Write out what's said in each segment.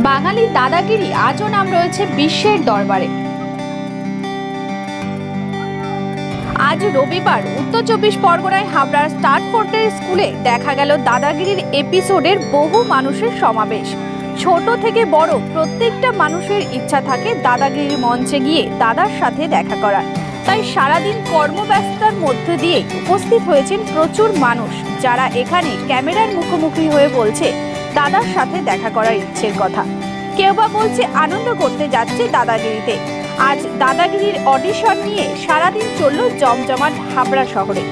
বাঙালি দাদাগিরি আজও নাম রয়েছে বিশ্বের দরবারে। আজ রবিবার উত্তর 24 পরগনায় হাবড়ার স্টার্টফোর্ডের স্কুলে দেখা গেল দাদাগিরির এপিসোডের বহু মানুষের সমাবেশ। ছোট থেকে বড় প্রত্যেকটা মানুষের ইচ্ছা থাকে দাদাগিরির মঞ্চে গিয়ে দাদার সাথে দেখা করার। তাই সারাদিন কর্মব্যস্ততার মধ্যে দিয়ে উপস্থিত হয়েছেন প্রচুর মানুষ, যারা এখানে ক্যামেরার মুখোমুখি হয়ে বলছে দাদার সাথে দেখা করার ইচ্ছের কথা। কেউ বা বলছে আনন্দ করতে যাচ্ছে দাদাগিরিতে। আজ দাদাগিরির অডিশন নিয়ে সারাদিন চলল জমজমাট হাবড়া শহরে।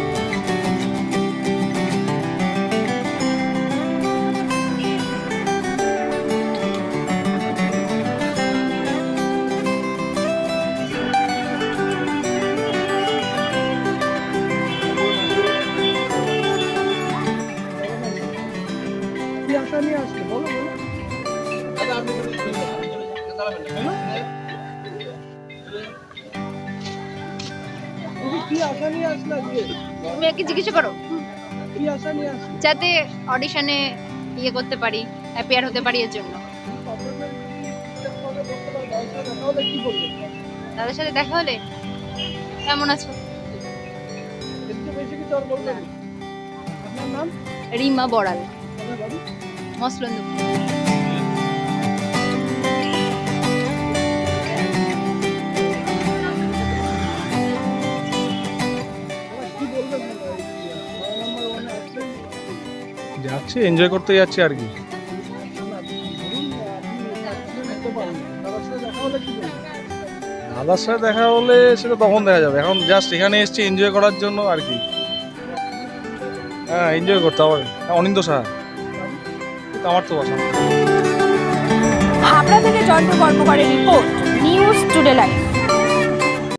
তুমি একে জিজ্ঞেস করো যাতে অডিশনে ইয়ে করতে পারি, অ্যাপিয়ার হতে পারি, এর জন্য। দাদার সাথে দেখা হলে কেমন আছো? রিমা বড়াল, মসলন্দ। যাচ্ছি, এনজয় করতে যাচ্ছি আর কি। দাদার সাথে দেখা হলে সেটা তখন দেখা যাবে, এখন জাস্ট এখানে এসেছি এনজয় করার জন্য আর কি। হ্যাঁ, এনজয় করতে হবে। অনিন্দ সাহা, আমার তো পছন্দ। হাবড়া থেকে জয়ন্ত কর্মকারের রিপোর্ট, নিউজ টুডে লাইভ।